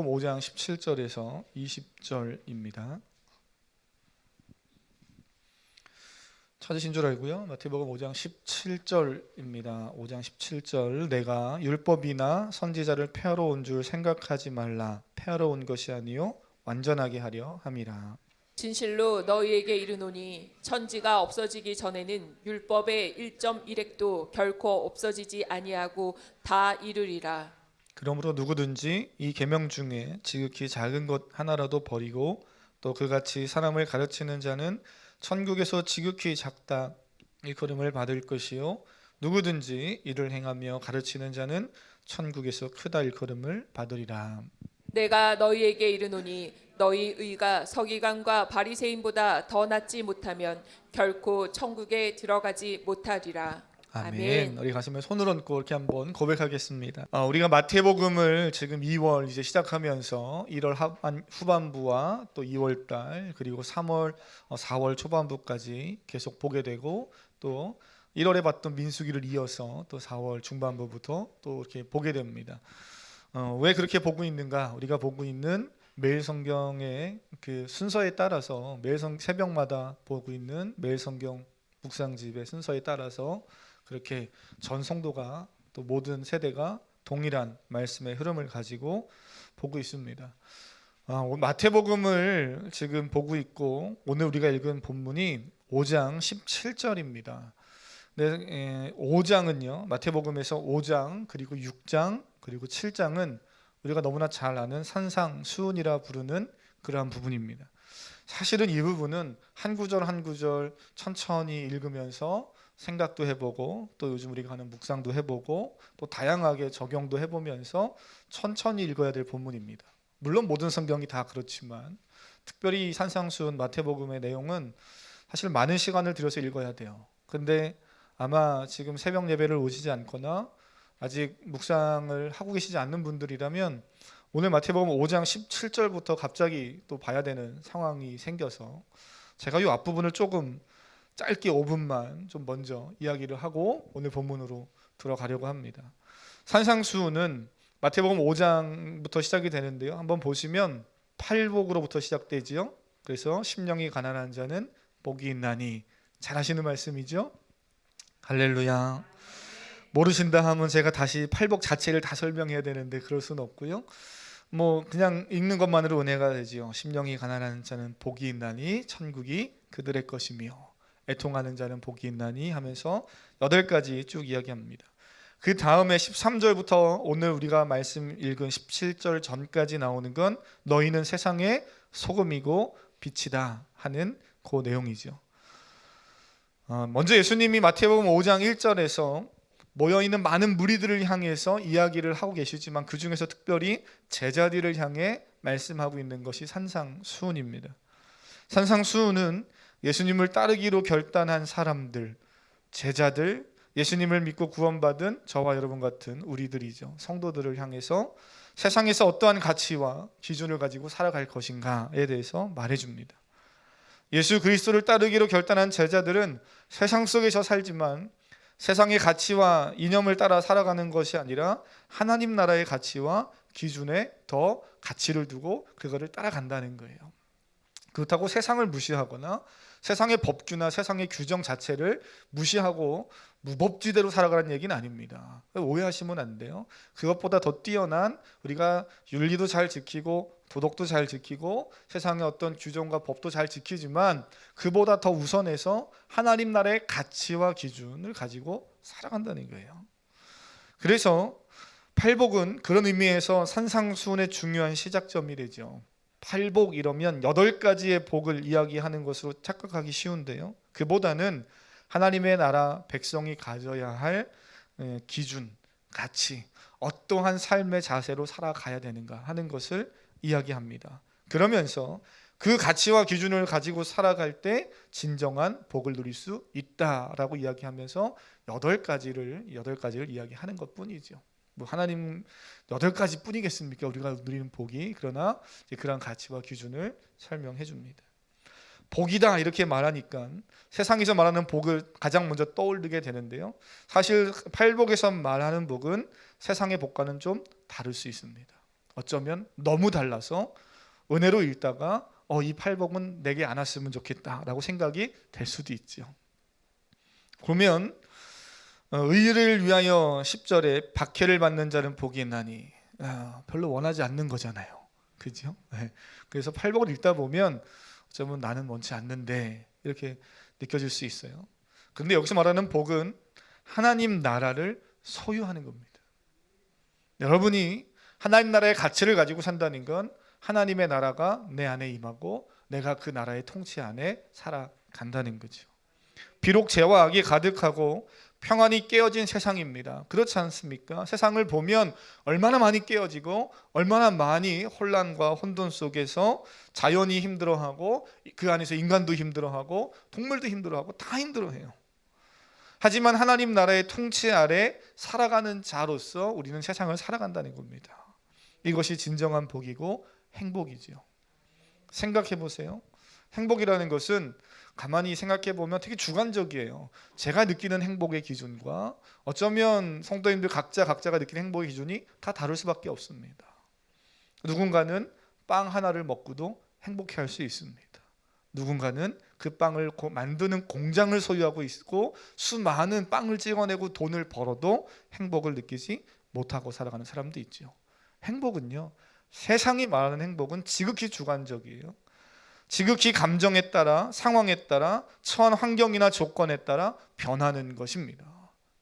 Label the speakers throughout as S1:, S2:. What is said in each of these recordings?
S1: 5장 17절에서 20절입니다. 찾으신 줄 알고요. 마태복음 5장 17절입니다. 5장 17절 내가 율법이나 선지자를 폐하러 온 줄 생각하지 말라. 폐하러 온 것이 아니요 완전하게 하려 함이라.
S2: 진실로 너희에게 이르노니 천지가 없어지기 전에는 율법의 1.1획도 결코 없어지지 아니하고 다 이르리라.
S1: 그러므로 누구든지 이 계명 중에 지극히 작은 것 하나라도 버리고 또 그같이 사람을 가르치는 자는 천국에서 지극히 작다 일컬음을 받을 것이요 누구든지 이를 행하며 가르치는 자는 천국에서 크다 일컬음을 받으리라.
S2: 내가 너희에게 이르노니 너희 의가 서기관과 바리새인보다 더 낫지 못하면 결코 천국에 들어가지 못하리라.
S1: 아멘. 우리 가슴에 손을 얹고 이렇게 한번 고백하겠습니다. 우리가 마태복음을 지금 2월 이제 시작하면서 1월 후반부와 또 2월 달 그리고 3월 4월 초반부까지 계속 보게 되고 또 1월에 봤던 민수기를 이어서 또 4월 중반부부터 또 이렇게 보게 됩니다. 왜 그렇게 보고 있는가? 우리가 보고 있는 매일 성경의 그 순서에 따라서 매일 새벽마다 보고 있는 매일 성경 묵상집의 순서에 따라서 그렇게 전 성도가 또 모든 세대가 동일한 말씀의 흐름을 가지고 보고 있습니다. 마태복음을 지금 보고 있고 오늘 우리가 읽은 본문이 5장 17절입니다. 5장은요 마태복음에서 5장 그리고 6장 그리고 7장은 우리가 너무나 잘 아는 산상수훈이라 부르는 그러한 부분입니다. 사실은 이 부분은 한 구절 한 구절 천천히 읽으면서 생각도 해보고 또 요즘 우리가 하는 묵상도 해보고 또 다양하게 적용도 해보면서 천천히 읽어야 될 본문입니다. 물론 모든 성경이 다 그렇지만 특별히 산상수훈 마태복음의 내용은 사실 많은 시간을 들여서 읽어야 돼요. 근데 아마 지금 새벽 예배를 오시지 않거나 아직 묵상을 하고 계시지 않는 분들이라면 오늘 마태복음 5장 17절부터 갑자기 또 봐야 되는 상황이 생겨서 제가 이 앞부분을 조금 짧게 5분만 좀 먼저 이야기를 하고 오늘 본문으로 들어가려고 합니다. 산상수훈은 마태복음 5장부터 시작이 되는데요. 한번 보시면 팔복으로부터 시작되지요. 그래서 심령이 가난한 자는 복이 있나니 잘 아시는 말씀이죠. 할렐루야. 모르신다 하면 제가 다시 팔복 자체를 다 설명해야 되는데 그럴 수는 없고요. 그냥 읽는 것만으로 은혜가 되지요. 심령이 가난한 자는 복이 있나니 천국이 그들의 것이며 애통하는 자는 복이 있나니 하면서 8가지 쭉 이야기합니다. 그 다음에 13절부터 오늘 우리가 말씀 읽은 17절 전까지 나오는 건 너희는 세상의 소금이고 빛이다 하는 그 내용이죠. 먼저 예수님이 마태복음 5장 1절에서 모여있는 많은 무리들을 향해서 이야기를 하고 계시지만 그 중에서 특별히 제자들을 향해 말씀하고 있는 것이 산상수훈입니다. 산상수훈은 예수님을 따르기로 결단한 사람들, 제자들, 예수님을 믿고 구원받은 저와 여러분 같은 우리들이죠. 성도들을 향해서 세상에서 어떠한 가치와 기준을 가지고 살아갈 것인가에 대해서 말해줍니다. 예수 그리스도를 따르기로 결단한 제자들은 세상 속에서 살지만 세상의 가치와 이념을 따라 살아가는 것이 아니라 하나님 나라의 가치와 기준에 더 가치를 두고 그거를 따라간다는 거예요. 그렇다고 세상을 무시하거나 세상의 법규나 세상의 규정 자체를 무시하고 무법지대로 살아가는 얘기는 아닙니다. 오해하시면 안 돼요. 그것보다 더 뛰어난 우리가 윤리도 잘 지키고 도덕도 잘 지키고 세상의 어떤 규정과 법도 잘 지키지만 그보다 더 우선해서 하나님 나라의 가치와 기준을 가지고 살아간다는 거예요. 그래서 팔복은 그런 의미에서 산상수훈의 중요한 시작점이 되죠. 팔복 이러면 8가지의 복을 이야기하는 것으로 착각하기 쉬운데요. 그보다는 하나님의 나라 백성이 가져야 할 기준, 가치, 어떠한 삶의 자세로 살아가야 되는가 하는 것을 이야기합니다. 그러면서 그 가치와 기준을 가지고 살아갈 때 진정한 복을 누릴 수 있다라고 이야기하면서 8가지를 이야기하는 것뿐이죠. 하나님 8가지 뿐이겠습니까? 우리가 누리는 복이. 그러나 그런 가치와 기준을 설명해 줍니다. 복이다 이렇게 말하니까 세상에서 말하는 복을 가장 먼저 떠올리게 되는데요. 사실 팔복에서 말하는 복은 세상의 복과는 좀 다를 수 있습니다. 어쩌면 너무 달라서 은혜로 읽다가 이 팔복은 내게 안 왔으면 좋겠다라고 생각이 될 수도 있죠. 보면 의를 위하여 10절에 박해를 받는 자는 복이 있나니 별로 원하지 않는 거잖아요. 그죠? 네. 그래서 팔복을 읽다 보면 어쩌면 나는 원치 않는데 이렇게 느껴질 수 있어요. 그런데 여기서 말하는 복은 하나님 나라를 소유하는 겁니다. 여러분이 하나님 나라의 가치를 가지고 산다는 건 하나님의 나라가 내 안에 임하고 내가 그 나라의 통치 안에 살아간다는 거죠. 비록 죄와 악이 가득하고 평안이 깨어진 세상입니다. 그렇지 않습니까? 세상을 보면 얼마나 많이 깨어지고 얼마나 많이 혼란과 혼돈 속에서 자연이 힘들어하고 그 안에서 인간도 힘들어하고 동물도 힘들어하고 다 힘들어해요. 하지만 하나님 나라의 통치 아래 살아가는 자로서 우리는 세상을 살아간다는 겁니다. 이것이 진정한 복이고 행복이지요. 생각해 보세요. 행복이라는 것은 가만히 생각해 보면 되게 주관적이에요. 제가 느끼는 행복의 기준과 어쩌면 성도님들 각자가 느끼는 행복의 기준이 다 다를 수밖에 없습니다. 누군가는 빵 하나를 먹고도 행복해할 수 있습니다. 누군가는 그 빵을 만드는 공장을 소유하고 있고 수많은 빵을 찍어내고 돈을 벌어도 행복을 느끼지 못하고 살아가는 사람도 있죠. 행복은요, 세상이 말하는 행복은 지극히 주관적이에요. 지극히 감정에 따라, 상황에 따라, 처한 환경이나 조건에 따라 변하는 것입니다.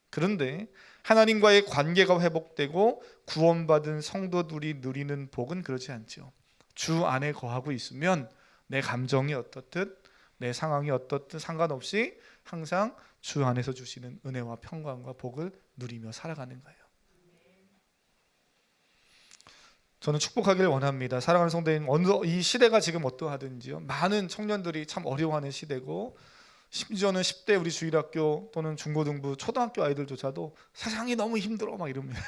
S1: 그런데 하나님과의 관계가 회복되고 구원받은 성도들이 누리는 복은 그렇지 않죠. 주 안에 거하고 있으면 내 감정이 어떻든 내 상황이 어떻든 상관없이 항상 주 안에서 주시는 은혜와 평강과 복을 누리며 살아가는 거예요. 저는 축복하기를 원합니다. 사랑하는 성도님, 이 시대가 지금 어떠하든지요, 많은 청년들이 참 어려워하는 시대고 심지어는 10대 우리 주일학교 또는 중고등부 초등학교 아이들조차도 세상이 너무 힘들어 막 이럽니다.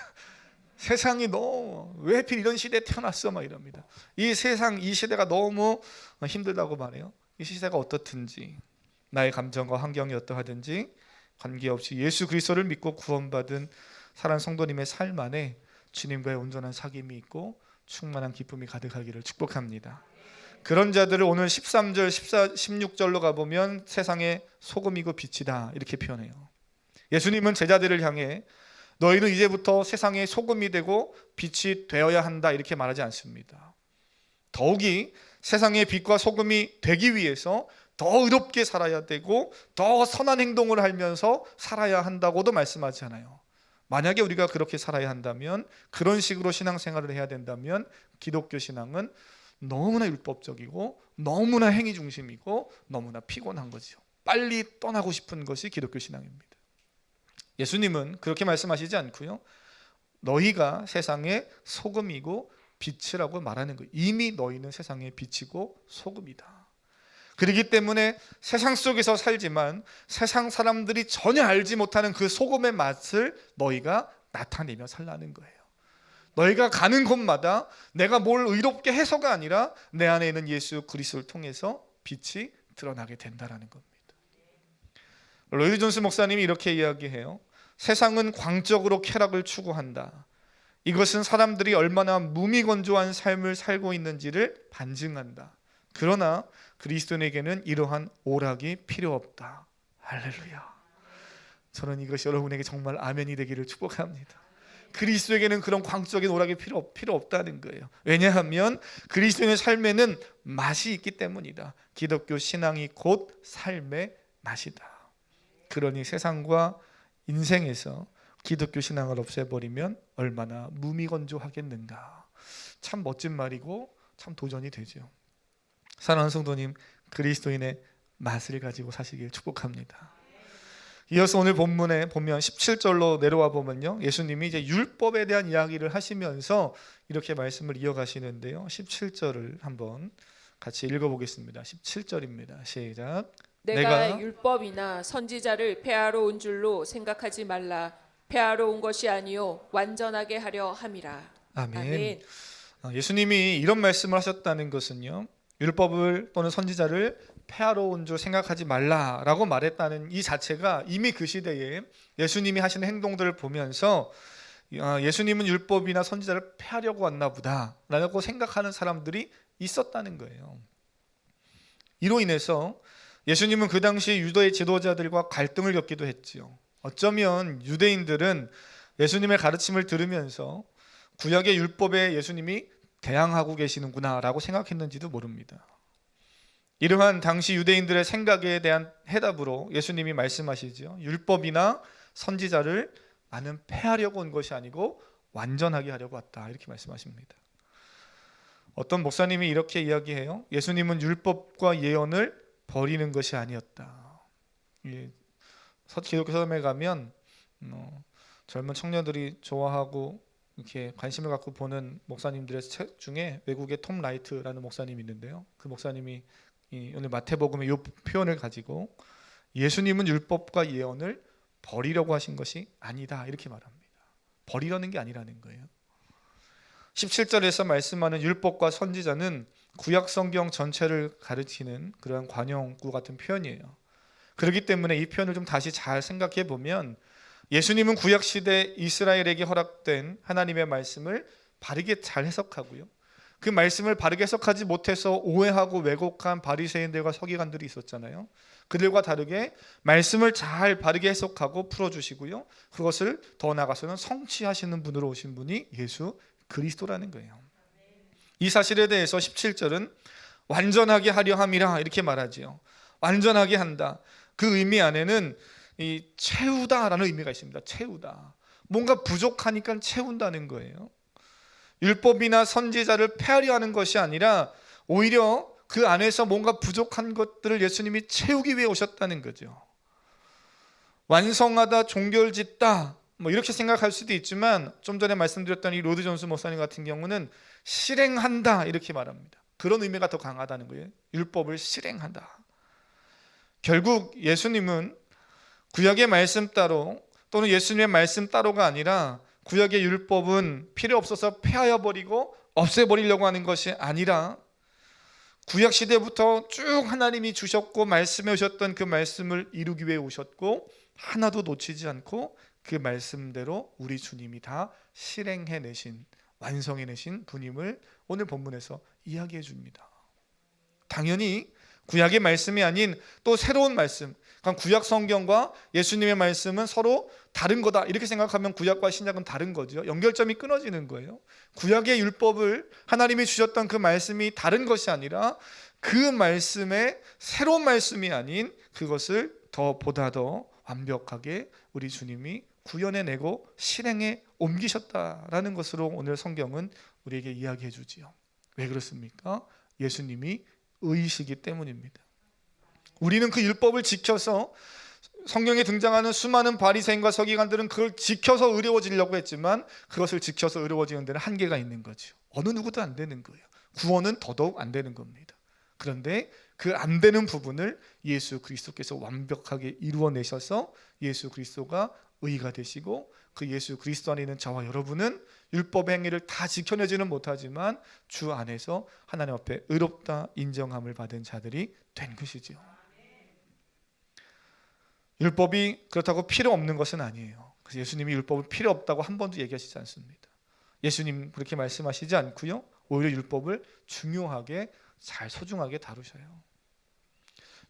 S1: 세상이 너무 왜 하필 이런 시대에 태어났어 막 이럽니다. 이 세상 이 시대가 너무 힘들다고 말해요. 이 시대가 어떻든지 나의 감정과 환경이 어떠하든지 관계없이 예수 그리스도를 믿고 구원받은 사랑하는 성도님의 삶 안에 주님과의 온전한 사귐이 있고 충만한 기쁨이 가득하기를 축복합니다. 그런 자들을 오늘 13절, 16절로 가보면 세상의 소금이고 빛이다 이렇게 표현해요. 예수님은 제자들을 향해 너희는 이제부터 세상의 소금이 되고 빛이 되어야 한다 이렇게 말하지 않습니다. 더욱이 세상의 빛과 소금이 되기 위해서 더 의롭게 살아야 되고 더 선한 행동을 하면서 살아야 한다고도 말씀하지 않아요. 만약에 우리가 그렇게 살아야 한다면, 그런 식으로 신앙생활을 해야 된다면 기독교 신앙은 너무나 율법적이고 너무나 행위 중심이고 너무나 피곤한 거죠. 빨리 떠나고 싶은 것이 기독교 신앙입니다. 예수님은 그렇게 말씀하시지 않고요, 너희가 세상의 소금이고 빛이라고 말하는 거예요. 이미 너희는 세상의 빛이고 소금이다. 그렇기 때문에 세상 속에서 살지만 세상 사람들이 전혀 알지 못하는 그 소금의 맛을 너희가 나타내며 살라는 거예요. 너희가 가는 곳마다 내가 뭘 의롭게 해서가 아니라 내 안에 있는 예수 그리스도를 통해서 빛이 드러나게 된다는 겁니다. 로이드 존스 목사님이 이렇게 이야기해요. 세상은 광적으로 쾌락을 추구한다. 이것은 사람들이 얼마나 무미건조한 삶을 살고 있는지를 반증한다. 그러나 그리스도인에게는 이러한 오락이 필요 없다. 할렐루야. 저는 이것이 여러분에게 정말 아멘이 되기를 축복합니다. 그리스도에게는 그런 광적인 오락이 필요 없다는 거예요. 왜냐하면 그리스도인의 삶에는 맛이 있기 때문이다. 기독교 신앙이 곧 삶의 맛이다. 그러니 세상과 인생에서 기독교 신앙을 없애버리면 얼마나 무미건조하겠는가. 참 멋진 말이고 참 도전이 되죠. 사랑하는 성도님, 그리스도인의 맛을 가지고 사시길 축복합니다. 이어서 오늘 본문에 보면 17절로 내려와 보면요, 예수님이 이제 율법에 대한 이야기를 하시면서 이렇게 말씀을 이어가시는데요, 17절을 한번 같이 읽어보겠습니다. 17절입니다. 시작.
S2: 내가 율법이나 선지자를 폐하러 온 줄로 생각하지 말라. 폐하러 온 것이 아니요 완전하게 하려 함이라.
S1: 아멘. 예수님이 이런 말씀을 하셨다는 것은요, 율법을 또는 선지자를 폐하러 온 줄 생각하지 말라라고 말했다는 이 자체가 이미 그 시대에 예수님이 하시는 행동들을 보면서 예수님은 율법이나 선지자를 폐하려고 왔나 보다라고 생각하는 사람들이 있었다는 거예요. 이로 인해서 예수님은 그 당시 유대의 지도자들과 갈등을 겪기도 했지요. 어쩌면 유대인들은 예수님의 가르침을 들으면서 구약의 율법에 예수님이 대항하고 계시는구나라고 생각했는지도 모릅니다. 이러한 당시 유대인들의 생각에 대한 해답으로 예수님이 말씀하시죠. 율법이나 선지자를 나는 폐하려고 온 것이 아니고 완전하게 하려고 왔다, 이렇게 말씀하십니다. 어떤 목사님이 이렇게 이야기해요. 예수님은 율법과 예언을 버리는 것이 아니었다. 기독교 서점에 가면 젊은 청년들이 좋아하고 이렇게 관심을 갖고 보는 목사님들의 책 중에 외국의 톰 라이트라는 목사님이 있는데요. 그 목사님이 오늘 마태복음의 이 표현을 가지고 예수님은 율법과 예언을 버리려고 하신 것이 아니다, 이렇게 말합니다. 버리려는 게 아니라는 거예요. 17절에서 말씀하는 율법과 선지자는 구약 성경 전체를 가르치는 그런 관용구 같은 표현이에요. 그렇기 때문에 이 표현을 좀 다시 잘 생각해 보면 예수님은 구약 시대 이스라엘에게 허락된 하나님의 말씀을 바르게 잘 해석하고요. 그 말씀을 바르게 해석하지 못해서 오해하고 왜곡한 바리새인들과 서기관들이 있었잖아요. 그들과 다르게 말씀을 잘 바르게 해석하고 풀어주시고요. 그것을 더 나아가서는 성취하시는 분으로 오신 분이 예수 그리스도라는 거예요. 이 사실에 대해서 17절은 완전하게 하려 함이라, 이렇게 말하지요. 완전하게 한다. 그 의미 안에는 이 채우다라는 의미가 있습니다. 채우다. 뭔가 부족하니까 채운다는 거예요. 율법이나 선지자를 폐하려 하는 것이 아니라 오히려 그 안에서 뭔가 부족한 것들을 예수님이 채우기 위해 오셨다는 거죠. 완성하다, 종결짓다, 이렇게 생각할 수도 있지만 좀 전에 말씀드렸던 이 로드 존스 목사님 같은 경우는 실행한다, 이렇게 말합니다. 그런 의미가 더 강하다는 거예요. 율법을 실행한다. 결국 예수님은 구약의 말씀 따로 또는 예수님의 말씀 따로가 아니라 구약의 율법은 필요 없어서 폐하여 버리고 없애버리려고 하는 것이 아니라 구약 시대부터 쭉 하나님이 주셨고 말씀해 오셨던 그 말씀을 이루기 위해 오셨고 하나도 놓치지 않고 그 말씀대로 우리 주님이 다 실행해내신, 완성해내신 분임을 오늘 본문에서 이야기해 줍니다. 당연히 구약의 말씀이 아닌 또 새로운 말씀, 그러니까 구약 성경과 예수님의 말씀은 서로 다른 거다, 이렇게 생각하면 구약과 신약은 다른 거죠. 연결점이 끊어지는 거예요. 구약의 율법을 하나님이 주셨던 그 말씀이 다른 것이 아니라 그 말씀의 새로운 말씀이 아닌 그것을 보다 더 완벽하게 우리 주님이 구현해내고 실행에 옮기셨다라는 것으로 오늘 성경은 우리에게 이야기해 주지요. 왜 그렇습니까? 예수님이 의이시기 때문입니다. 우리는 그 율법을 지켜서, 성경에 등장하는 수많은 바리새인과 서기관들은 그걸 지켜서 의로워지려고 했지만 그것을 지켜서 의로워지는 데는 한계가 있는 거죠. 어느 누구도 안 되는 거예요. 구원은 더더욱 안 되는 겁니다. 그런데 그 안 되는 부분을 예수 그리스도께서 완벽하게 이루어내셔서 예수 그리스도가 의가 되시고 그 예수 그리스도 안에 있는 저와 여러분은 율법의 행위를 다 지켜내지는 못하지만 주 안에서 하나님 앞에 의롭다 인정함을 받은 자들이 된 것이지요. 율법이 그렇다고 필요 없는 것은 아니에요. 그래서 예수님이 율법을 필요 없다고 한 번도 얘기하시지 않습니다. 예수님 그렇게 말씀하시지 않고요. 오히려 율법을 중요하게, 잘 소중하게 다루셔요.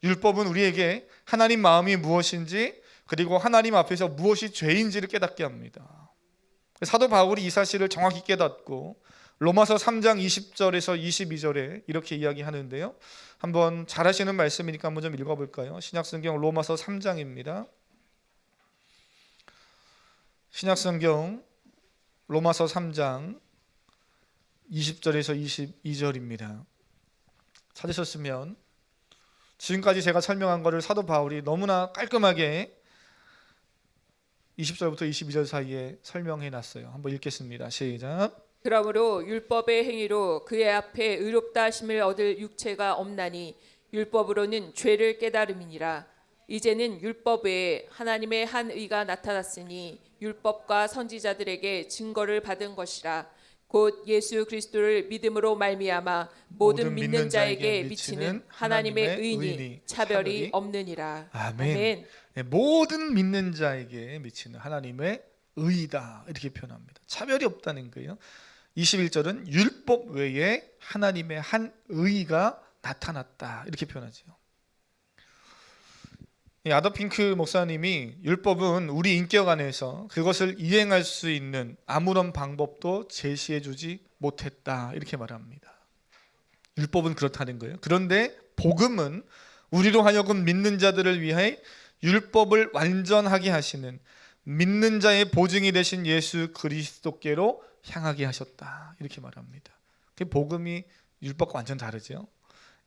S1: 율법은 우리에게 하나님 마음이 무엇인지, 그리고 하나님 앞에서 무엇이 죄인지를 깨닫게 합니다. 사도 바울이 이 사실을 정확히 깨닫고 로마서 3장 20절에서 22절에 이렇게 이야기하는데요. 한번 잘 하시는 말씀이니까 한번 좀 읽어볼까요? 신약성경 로마서 3장입니다. 신약성경 로마서 3장 20절에서 22절입니다. 찾으셨으면 지금까지 제가 설명한 것을 사도 바울이 너무나 깔끔하게 20절부터 22절 사이에 설명해 놨어요. 한번 읽겠습니다. 시작.
S2: 그러므로 율법의 행위로 그의 앞에 의롭다 하심을 얻을 육체가 없나니 율법으로는 죄를 깨달음이니라. 이제는 율법 외에 하나님의 한 의가 나타났으니 율법과 선지자들에게 증거를 받은 것이라. 곧 예수 그리스도를 믿음으로 말미암아 모든 믿는 자에게 미치는 하나님의 의니 차별이 없느니라.
S1: 아멘. 네, 모든 믿는 자에게 미치는 하나님의 의이다 이렇게 표현합니다. 차별이 없다는 거예요. 21절은 율법 외에 하나님의 한 의가 나타났다 이렇게 표현하죠. 아더 핑크 목사님이 율법은 우리 인격 안에서 그것을 이행할 수 있는 아무런 방법도 제시해 주지 못했다 이렇게 말합니다. 율법은 그렇다는 거예요. 그런데 복음은 우리로 하여금 믿는 자들을 위해 율법을 완전하게 하시는 믿는 자의 보증이 되신 예수 그리스도께로 향하게 하셨다 이렇게 말합니다. 복음이 율법과 완전 다르죠.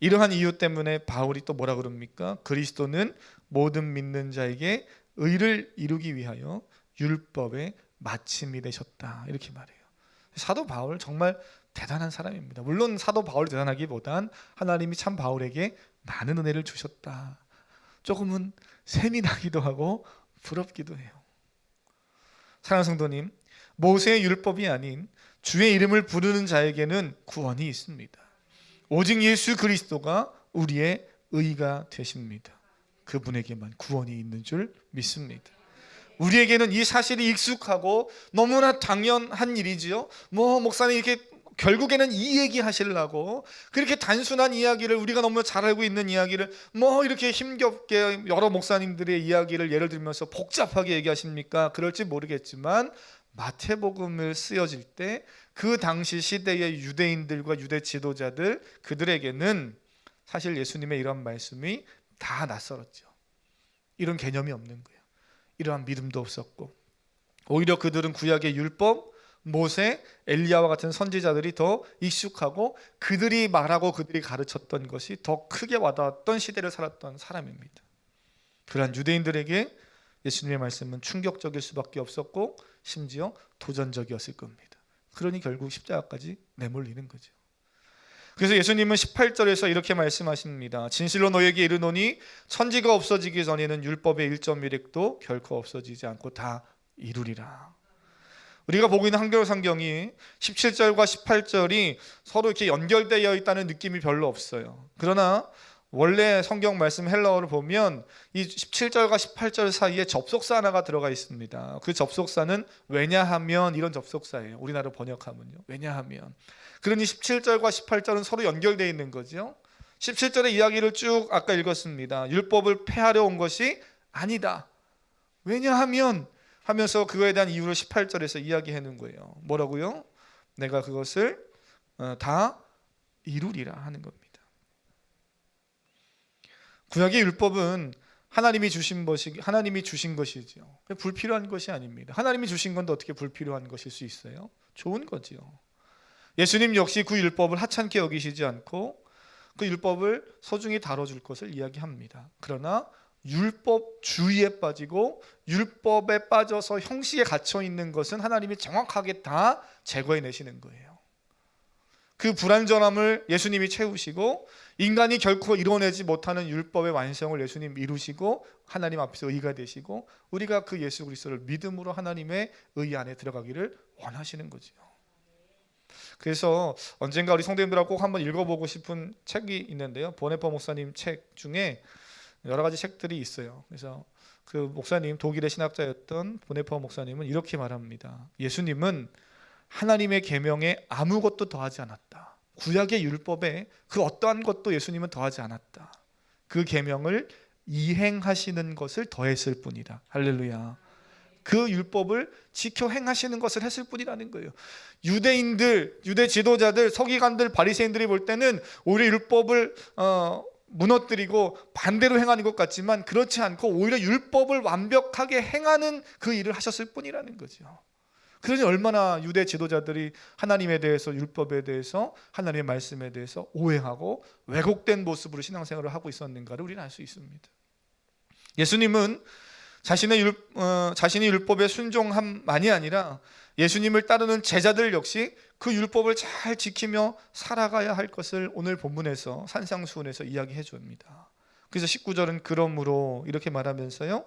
S1: 이러한 이유 때문에 바울이 또 뭐라 그럽니까? 그리스도는 모든 믿는 자에게 의를 이루기 위하여 율법의 마침이 되셨다 이렇게 말해요. 사도 바울 정말 대단한 사람입니다. 물론 사도 바울이 대단하기보단 하나님이 참 바울에게 많은 은혜를 주셨다. 조금은 셈이 나기도 하고 부럽기도 해요. 사랑하는 성도님, 모세의 율법이 아닌 주의 이름을 부르는 자에게는 구원이 있습니다. 오직 예수 그리스도가 우리의 의가 되십니다. 그분에게만 구원이 있는 줄 믿습니다. 우리에게는 이 사실이 익숙하고 너무나 당연한 일이지요. 목사님 이렇게 결국에는 이 얘기 하시려고 그렇게 단순한 이야기를, 우리가 너무 잘 알고 있는 이야기를 이렇게 힘겹게 여러 목사님들의 이야기를 예를 들면서 복잡하게 얘기하십니까? 그럴지 모르겠지만 마태복음을 쓰여질 때 그 당시 시대의 유대인들과 유대 지도자들, 그들에게는 사실 예수님의 이런 말씀이 다 낯설었죠. 이런 개념이 없는 거예요. 이러한 믿음도 없었고, 오히려 그들은 구약의 율법, 모세, 엘리야와 같은 선지자들이 더 익숙하고 그들이 말하고 그들이 가르쳤던 것이 더 크게 와닿았던 시대를 살았던 사람입니다. 그러한 유대인들에게 예수님의 말씀은 충격적일 수밖에 없었고 심지어 도전적이었을 겁니다. 그러니 결국 십자가까지 내몰리는 거죠. 그래서 예수님은 18절에서 이렇게 말씀하십니다. 진실로 너에게 이르노니 천지가 없어지기 전에는 율법의 1.1획도 결코 없어지지 않고 다 이루리라. 우리가 보고 있는 한겨울 성경이 17절과 18절이 서로 이렇게 연결되어 있다는 느낌이 별로 없어요. 그러나 원래 성경 말씀 헬라어를 보면 이 17절과 18절 사이에 접속사 하나가 들어가 있습니다. 그 접속사는 왜냐하면 이런 접속사예요. 우리나라 번역하면요. 왜냐하면. 그러니 17절과 18절은 서로 연결되어 있는 거죠. 17절의 이야기를 쭉 아까 읽었습니다. 율법을 폐하려 온 것이 아니다. 왜냐하면 하면서 그거에 대한 이유를 18절에서 이야기해 놓은 거예요. 뭐라고요? 내가 그것을 다 이루리라 하는 겁니다. 구약의 율법은 하나님이 주신 것이죠. 불필요한 것이 아닙니다. 하나님이 주신 건데 어떻게 불필요한 것일 수 있어요? 좋은 거지요. 예수님 역시 그 율법을 하찮게 여기시지 않고 그 율법을 소중히 다뤄줄 것을 이야기합니다. 그러나 율법주의에 빠지고 율법에 빠져서 형식에 갇혀 있는 것은 하나님이 정확하게 다 제거해 내시는 거예요. 그 불완전함을 예수님이 채우시고 인간이 결코 이뤄내지 못하는 율법의 완성을 예수님 이루시고 하나님 앞에서 의가 되시고 우리가 그 예수 그리스도를 믿음으로 하나님의 의 안에 들어가기를 원하시는 거죠. 그래서 언젠가 우리 성도님들하고 꼭 한번 읽어보고 싶은 책이 있는데요. 보네퍼 목사님 책 중에 여러 가지 책들이 있어요. 그래서 그 목사님, 독일의 신학자였던 보네퍼 목사님은 이렇게 말합니다. 예수님은 하나님의 계명에 아무것도 더하지 않았다. 구약의 율법에 그 어떠한 것도 예수님은 더하지 않았다. 그 계명을 이행하시는 것을 더했을 뿐이다. 할렐루야. 그 율법을 지켜 행하시는 것을 했을 뿐이라는 거예요. 유대인들, 유대 지도자들, 서기관들, 바리새인들이 볼 때는 오히려 율법을 무너뜨리고 반대로 행하는 것 같지만 그렇지 않고 오히려 율법을 완벽하게 행하는 그 일을 하셨을 뿐이라는 거죠. 그러니 얼마나 유대 지도자들이 하나님에 대해서, 율법에 대해서, 하나님의 말씀에 대해서 오해하고 왜곡된 모습으로 신앙생활을 하고 있었는가를 우리는 알 수 있습니다. 예수님은 자신의 율법에 순종함만이 아니라 예수님을 따르는 제자들 역시 그 율법을 잘 지키며 살아가야 할 것을 오늘 본문에서 산상수훈에서 이야기해 줍니다. 그래서 19절은 그러므로 이렇게 말하면서요,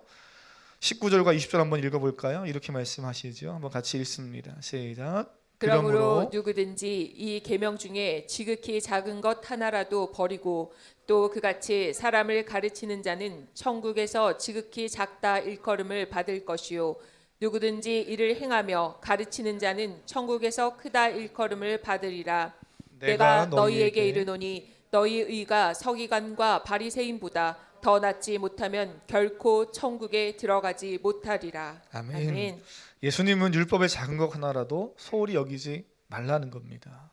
S1: 19절과 20절 한번 읽어볼까요? 이렇게 말씀하시죠. 한번 같이 읽습니다. 시작.
S2: 그러므로 누구든지 이 계명 중에 지극히 작은 것 하나라도 버리고 또 그같이 사람을 가르치는 자는 천국에서 지극히 작다 일컬음을 받을 것이요 누구든지 이를 행하며 가르치는 자는 천국에서 크다 일컬음을 받으리라. 내가 너희에게 이르노니 너희 의가 서기관과 바리새인보다 더 낫지 못하면 결코 천국에 들어가지 못하리라.
S1: 아멘.
S2: 아멘.
S1: 예수님은 율법의 작은 것 하나라도 소홀히 여기지 말라는 겁니다.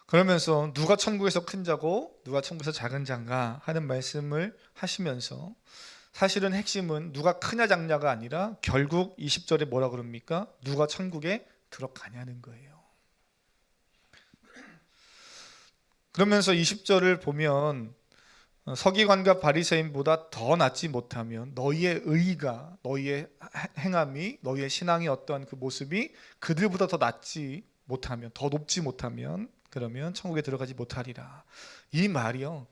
S1: 그러면서 누가 천국에서 큰 자고 누가 천국에서 작은 자인가 하는 말씀을 하시면서 사실은 핵심은 누가 크냐 작냐가 아니라 결국 20절에 뭐라 그럽니까? 누가 천국에 들어가냐는 거예요. 그러면서 20절을 보면 서기관과 바리새인보다 더 낫지 못하면 너희의 의가, 너희의 행함이, 너희의 신앙의 어떠한 그 모습이 그들보다 더 낫지 못하면, 더 높지 못하면 그러면 천국에 들어가지 못하리라. 이 말이요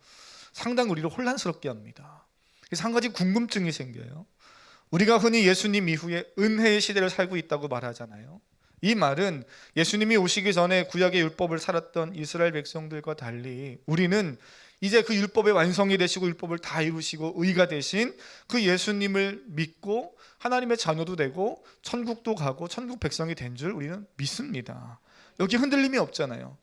S1: 상당히 우리를 혼란스럽게 합니다. 그래서 한 가지 궁금증이 생겨요. 우리가 흔히 예수님 이후에 은혜의 시대를 살고 있다고 말하잖아요. 이 말은 예수님이 오시기 전에 구약의 율법을 살았던 이스라엘 백성들과 달리 우리는 이제 그 율법의 완성이 되시고 율법을 다 이루시고 의가 되신 그 예수님을 믿고 하나님의 자녀도 되고 천국도 가고 천국 백성이 된 줄 우리는 믿습니다. 여기 흔들림이 없잖아요.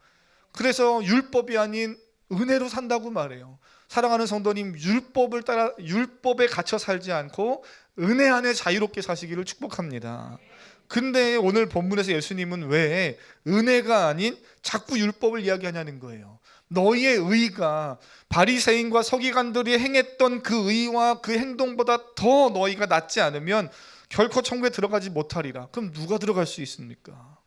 S1: 그래서 율법이 아닌 은혜로 산다고 말해요. 사랑하는 성도님, 율법을 따라 율법에 갇혀 살지 않고 은혜 안에 자유롭게 사시기를 축복합니다. 근데 오늘 본문에서 예수님은 왜 은혜가 아닌 자꾸 율법을 이야기하냐는 거예요. 너희의 의가 바리새인과 서기관들이 행했던 그 의와 그 행동보다 더 너희가 낫지 않으면 결코 천국에 들어가지 못하리라. 그럼 누가 들어갈 수 있습니까?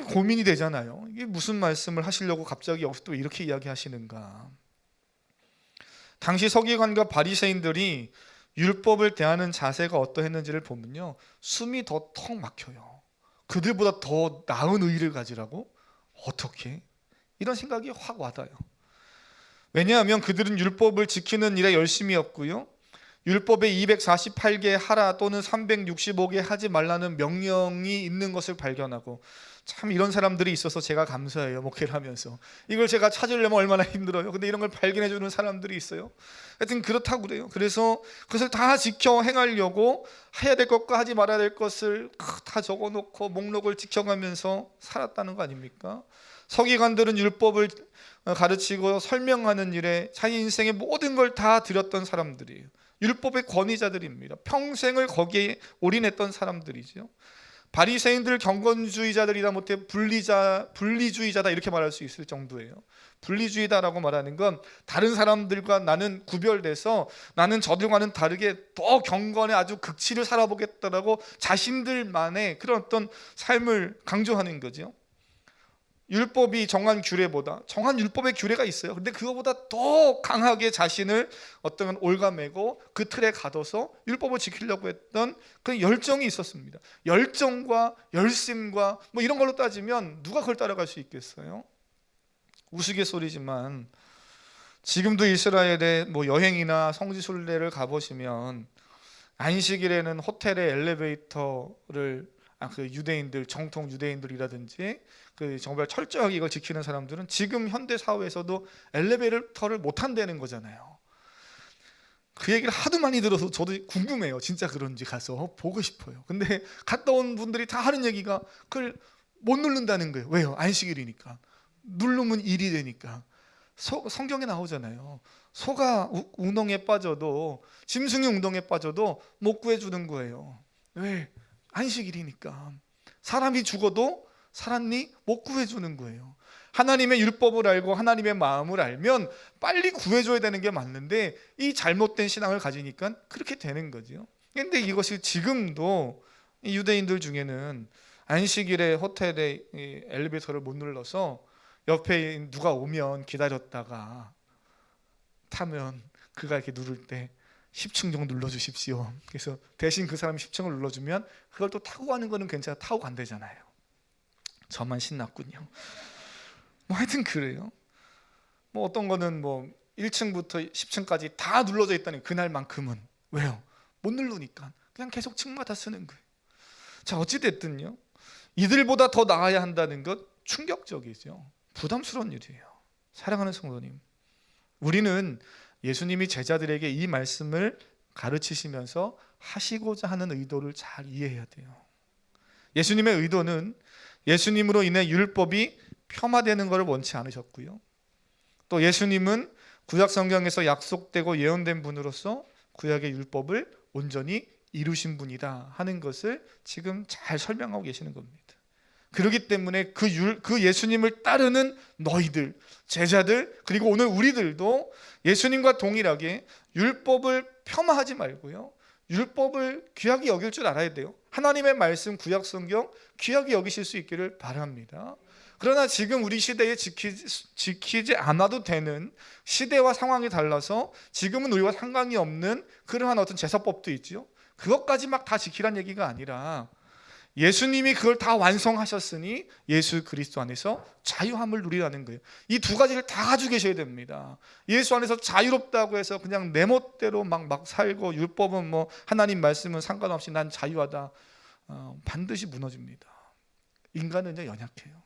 S1: 고민이 되잖아요. 이게 무슨 말씀을 하시려고 갑자기 여기서 또 이렇게 이야기하시는가. 당시 서기관과 바리새인들이 율법을 대하는 자세가 어떠했는지를 보면요, 숨이 더 턱 막혀요. 그들보다 더 나은 의를 가지라고? 어떻게? 이런 생각이 확 와닿아요. 왜냐하면 그들은 율법을 지키는 일에 열심이었고요, 율법에 248개 하라 또는 365개 하지 말라는 명령이 있는 것을 발견하고, 참 이런 사람들이 있어서 제가 감사해요. 목회를 하면서 이걸 제가 찾으려면 얼마나 힘들어요. 근데 이런 걸 발견해 주는 사람들이 있어요. 하여튼 그렇다고 그래요. 그래서 그것을 다 지켜 행하려고 해야 될 것과 하지 말아야 될 것을 다 적어놓고 목록을 지켜가면서 살았다는 거 아닙니까? 서기관들은 율법을 가르치고 설명하는 일에 자기 인생의 모든 걸 다 들였던 사람들이에요. 율법의 권위자들입니다. 평생을 거기에 올인했던 사람들이죠. 바리새인들 경건주의자들이다 못해 분리주의자다 이렇게 말할 수 있을 정도예요. 분리주의다라고 말하는 건 다른 사람들과 나는 구별돼서 나는 저들과는 다르게 더 경건의 아주 극치를 살아보겠다라고 자신들만의 그런 어떤 삶을 강조하는 거죠. 율법이 정한 규례보다, 정한 율법의 규례가 있어요. 근데 그거보다 더 강하게 자신을 어떤 올가매고 그 틀에 가둬서 율법을 지키려고 했던 그 열정이 있었습니다. 열정과 열심과 뭐 이런 걸로 따지면 누가 그걸 따라갈 수 있겠어요? 우스갯소리지만 지금도 이스라엘에 뭐 여행이나 성지순례를 가보시면 안식일에는 호텔의 엘리베이터를 그 유대인들, 정통 유대인들이라든지 그 정말 철저하게 이걸 지키는 사람들은 지금 현대 사회에서도 엘리베이터를 못 한다는 거잖아요. 그 얘기를 하도 많이 들어서 저도 궁금해요. 진짜 그런지 가서 보고 싶어요. 근데 갔다 온 분들이 다 하는 얘기가 그걸 못 누른다는 거예요. 왜요? 안식일이니까. 누르면 일이 되니까. 성경에 나오잖아요. 소가 우렁에 빠져도, 짐승이 우렁에 빠져도 못 구해주는 거예요. 왜? 안식일이니까. 사람이 죽어도 사람이 못 구해주는 거예요. 하나님의 율법을 알고 하나님의 마음을 알면 빨리 구해줘야 되는 게 맞는데 이 잘못된 신앙을 가지니까 그렇게 되는 거죠. 그런데 이것이 지금도 유대인들 중에는 안식일에 호텔에 엘리베이터를 못 눌러서 옆에 누가 오면 기다렸다가 타면 그가 이렇게 누를 때 10층 정도 눌러주십시오. 그래서 대신 그 사람이 10층을 눌러주면 그걸 또 타고 가는 거는 괜찮아. 타고 간대잖아요. 저만 신났군요. 뭐 하여튼 그래요. 뭐 어떤 거는 뭐 1층부터 10층까지 다 눌러져 있다니 그날만큼은. 왜요? 못 누르니까 그냥 계속 층마다 쓰는 거예요. 자, 어찌됐든요, 이들보다 더 나아야 한다는 것 충격적이죠. 부담스러운 일이에요. 사랑하는 성도님, 우리는 예수님이 제자들에게 이 말씀을 가르치시면서 하시고자 하는 의도를 잘 이해해야 돼요. 예수님의 의도는 예수님으로 인해 율법이 폄하되는 것을 원치 않으셨고요. 또 예수님은 구약 성경에서 약속되고 예언된 분으로서 구약의 율법을 온전히 이루신 분이다 하는 것을 지금 잘 설명하고 계시는 겁니다. 그렇기 때문에 그 예수님을 따르는 너희들, 제자들, 그리고 오늘 우리들도 예수님과 동일하게 율법을 폄하하지 말고요, 율법을 귀하게 여길 줄 알아야 돼요. 하나님의 말씀, 구약 성경 귀하게 여기실 수 있기를 바랍니다. 그러나 지금 우리 시대에 지키지 않아도 되는 시대와 상황이 달라서 지금은 우리와 상관이 없는 그러한 어떤 제사법도 있죠. 그것까지 막 다 지키란 얘기가 아니라 예수님이 그걸 다 완성하셨으니 예수 그리스도 안에서 자유함을 누리라는 거예요. 이 두 가지를 다 가지고 계셔야 됩니다. 예수 안에서 자유롭다고 해서 그냥 내 멋대로 막 살고 율법은 뭐 하나님 말씀은 상관없이 난 자유하다, 반드시 무너집니다. 인간은 이제 연약해요.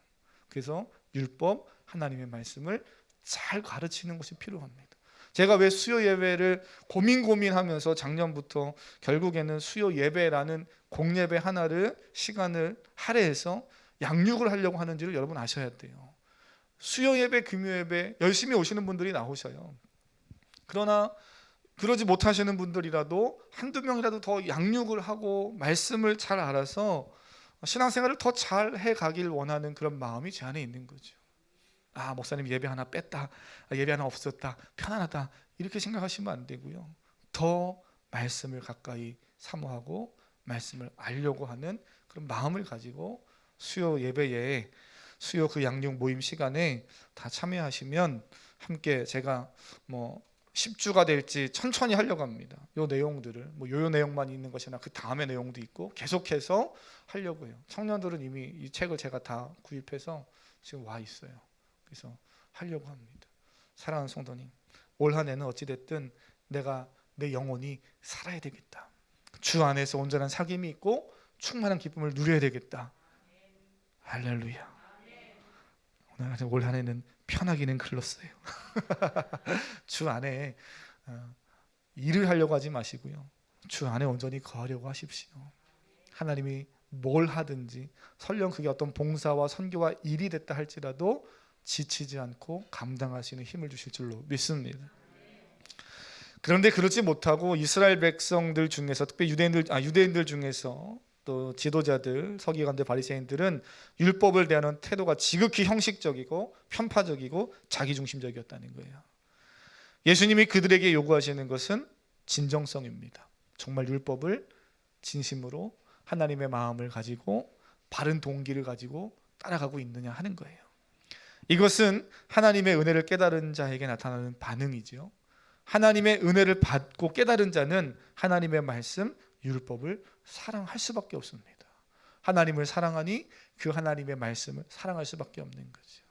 S1: 그래서 율법, 하나님의 말씀을 잘 가르치는 것이 필요합니다. 제가 왜 수요 예배를 고민하면서 작년부터 결국에는 수요 예배라는 공예배 하나를 시간을 할애해서 양육을 하려고 하는지를 여러분 아셔야 돼요. 수요 예배, 금요 예배 열심히 오시는 분들이 나오셔요. 그러나 그러지 못하시는 분들이라도 한두 명이라도 더 양육을 하고 말씀을 잘 알아서 신앙생활을 더 잘 해가길 원하는 그런 마음이 제 안에 있는 거죠. 아, 목사님 예배 하나 뺐다, 예배 하나 없었다, 편안하다, 이렇게 생각하시면 안 되고요. 더 말씀을 가까이 사모하고 말씀을 알려고 하는 그런 마음을 가지고 수요 예배에, 수요 그 양육 모임 시간에 다 참여하시면 함께 제가 뭐 10주가 될지 천천히 하려고 합니다. 요 내용들을 요 내용만 있는 것이 아니라 그 다음의 내용도 있고 계속해서 하려고 해요. 청년들은 이미 이 책을 제가 다 구입해서 지금 와 있어요. 그래서 하려고 합니다. 사랑하는 성도님, 올 한 해는 어찌됐든 내가 내 영혼이 살아야 되겠다. 주 안에서 온전한 사귐이 있고 충만한 기쁨을 누려야 되겠다. 할렐루야. 오늘 올 한 해는 편하기는 글렀어요. 주 안에 일을 하려고 하지 마시고요, 주 안에 온전히 거하려고 하십시오. 하나님이 뭘 하든지 설령 그게 어떤 봉사와 선교와 일이 됐다 할지라도 지치지 않고 감당할 수 있는 힘을 주실 줄로 믿습니다. 그런데 그렇지 못하고 이스라엘 백성들 중에서, 특별히 유대인들 중에서 또 지도자들, 서기관들, 바리새인들은 율법을 대하는 태도가 지극히 형식적이고 편파적이고 자기중심적이었다는 거예요. 예수님이 그들에게 요구하시는 것은 진정성입니다. 정말 율법을 진심으로 하나님의 마음을 가지고 바른 동기를 가지고 따라가고 있느냐 하는 거예요. 이것은 하나님의 은혜를 깨달은 자에게 나타나는 반응이죠. 하나님의 은혜를 받고 깨달은 자는 하나님의 말씀, 율법을 사랑할 수밖에 없습니다. 하나님을 사랑하니 그 하나님의 말씀을 사랑할 수밖에 없는 거죠.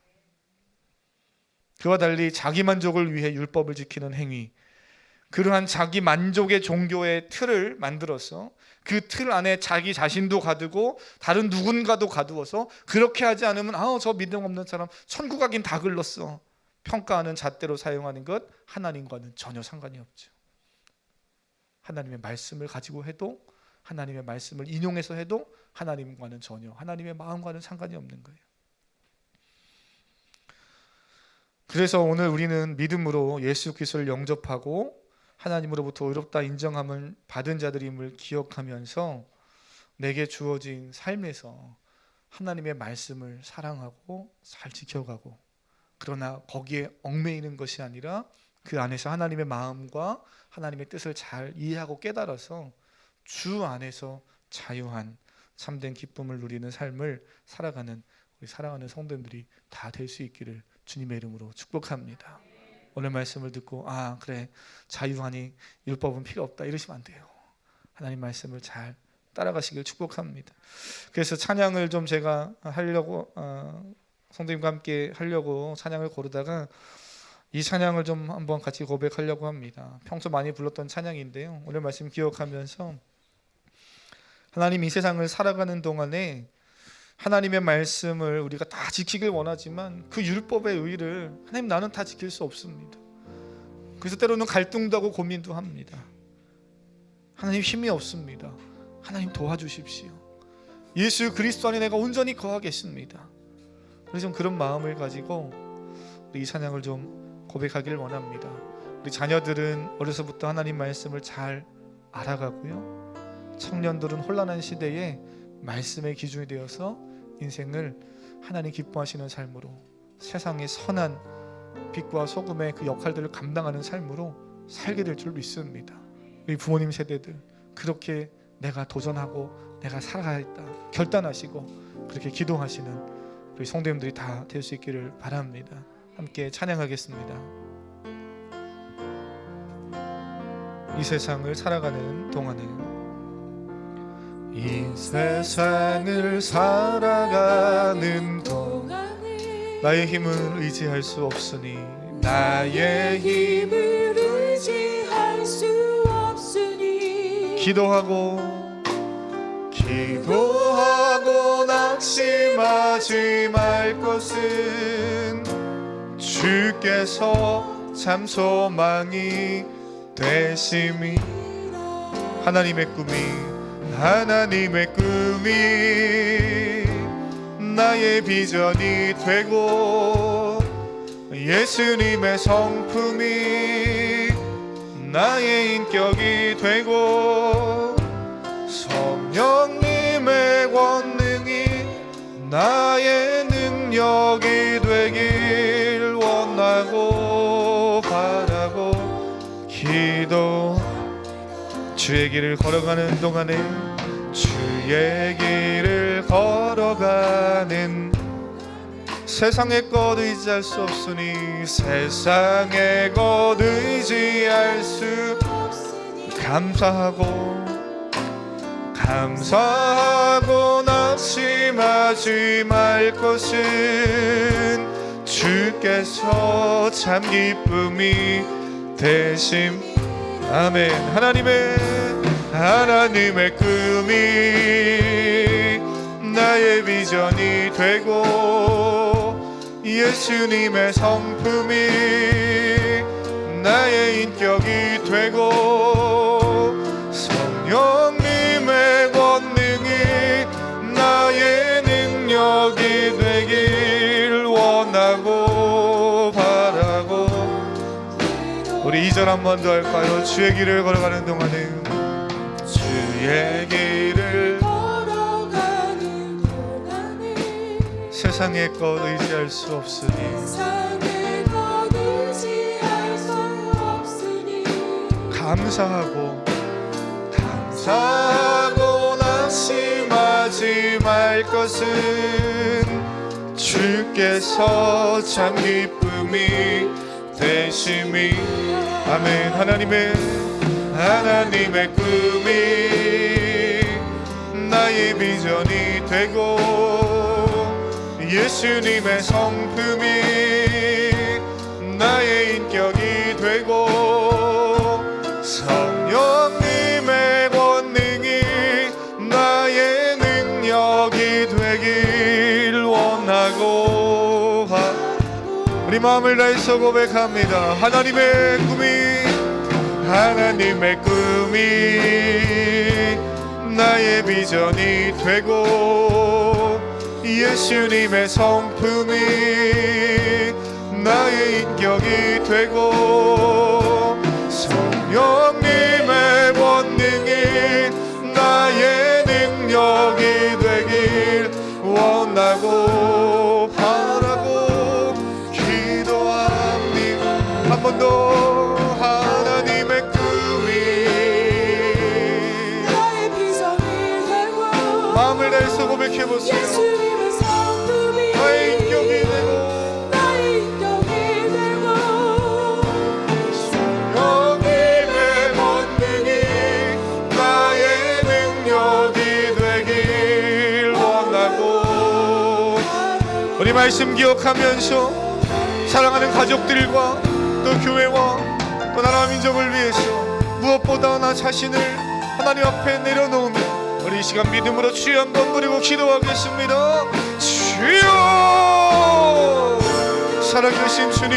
S1: 그와 달리 자기 만족을 위해 율법을 지키는 행위, 그러한 자기 만족의 종교의 틀을 만들어서 그 틀 안에 자기 자신도 가두고 다른 누군가도 가두어서 그렇게 하지 않으면 저 믿음 없는 사람 천국 가긴 다 글렀어, 평가하는 잣대로 사용하는 것, 하나님과는 전혀 상관이 없죠. 하나님의 말씀을 가지고 해도, 하나님의 말씀을 인용해서 해도 하나님과는 전혀, 하나님의 마음과는 상관이 없는 거예요. 그래서 오늘 우리는 믿음으로 예수 그리스도를 영접하고 하나님으로부터 의롭다 인정함을 받은 자들임을 기억하면서 내게 주어진 삶에서 하나님의 말씀을 사랑하고 잘 지켜가고, 그러나 거기에 얽매이는 것이 아니라 그 안에서 하나님의 마음과 하나님의 뜻을 잘 이해하고 깨달아서 주 안에서 자유한 참된 기쁨을 누리는 삶을 살아가는 우리 사랑하는 성도님들이 다 될 수 있기를 주님의 이름으로 축복합니다. 오늘 말씀을 듣고 그래, 자유하니 율법은 필요 없다 이러시면 안 돼요. 하나님 말씀을 잘 따라가시길 축복합니다. 그래서 찬양을 좀 제가 하려고, 성도님과 함께 하려고 찬양을 고르다가 이 찬양을 좀 한번 같이 고백하려고 합니다. 평소 많이 불렀던 찬양인데요, 오늘 말씀 기억하면서 하나님 이 세상을 살아가는 동안에 하나님의 말씀을 우리가 다 지키길 원하지만 그 율법의 의의를 하나님, 나는 다 지킬 수 없습니다. 그래서 때로는 갈등도 하고 고민도 합니다. 하나님 힘이 없습니다. 하나님 도와주십시오. 예수 그리스도 안에 내가 온전히 거하겠습니다. 그래서 좀 그런 마음을 가지고 우리 이 찬양을 좀 고백하기를 원합니다. 우리 자녀들은 어려서부터 하나님 말씀을 잘 알아가고요, 청년들은 혼란한 시대에 말씀의 기준이 되어서 인생을 하나님 기뻐하시는 삶으로, 세상의 선한 빛과 소금의 그 역할들을 감당하는 삶으로 살게 될 줄 믿습니다. 우리 부모님 세대들 그렇게 내가 도전하고 내가 살아가겠다 결단하시고 그렇게 기도하시는 우리 성도님들이 다 될 수 있기를 바랍니다. 함께 찬양하겠습니다. 이 세상을 살아가는 동안에, 이 세상을 살아가는 동안에 나의 힘을 의지할 수 없으니, 나의 힘을
S2: 의지할 수 없으니
S1: 기도하고 낙심하지 말 것은 주께서 참 소망이 되심이. 하나님의 꿈이 나의 비전이 되고, 예수님의 성품이 나의 인격이 되고, 성령님의 권능이 나의 능력이 되길 원하고 바라고 기도. 주의 길을 걸어가는 동안에, 주의 길을 걸어가는, 세상의 것 의지할 수 없으니, 세상의 것 의지할 수 감사하고 낙심하지 말 것은 주께서 참 기쁨이 되심. 아멘. 하나님의 꿈이 나의 비전이 되고, 예수님의 성품이 나의 인격이 되고, 성령님의 권능이 나의 능력이 되길 원하고 바라고. 우리 2절 한 번 더 할까요? 주의 길을 걸어가는 동안에, 주의 길을 걸어가는 동안에 세상의 것 의지할 수 없으니, 감사하고 낙심하지 말 것은 주께서 참 기쁨이 되심이. 아멘. 하나님의 꿈이 나의 비전이 되고, 예수님의 성품이 나의 인격이 되고, 성령님의 권능이 나의 능력이 되길 원하고. 우리 마음을 다해서 고백합니다. 하나님의 꿈이 나의 비전이 되고, 예수님의 성품이 나의 인격이 되고, 성령님의 권능이 나의 능력이 되길 원하고 바라고 기도합니다. 한 번 더. 하나님의 꿈이
S2: 나의 비전이 되고,
S1: 마음을 다해서 고백해보세요.
S2: 예수님의 성품이
S1: 나의 인격이 되고, 성령님의 권능이 나의 능력이 되길 원하고. 우리 말씀 기억하면서 사랑하는 가족들과 또 교회와 또 나라 민족을 위해서 무엇보다 나 자신을 하나님 앞에 내려놓으며 우리 이 시간 믿음으로 주여 한번 부르고 기도하겠습니다. 주여, 살아계신 주님,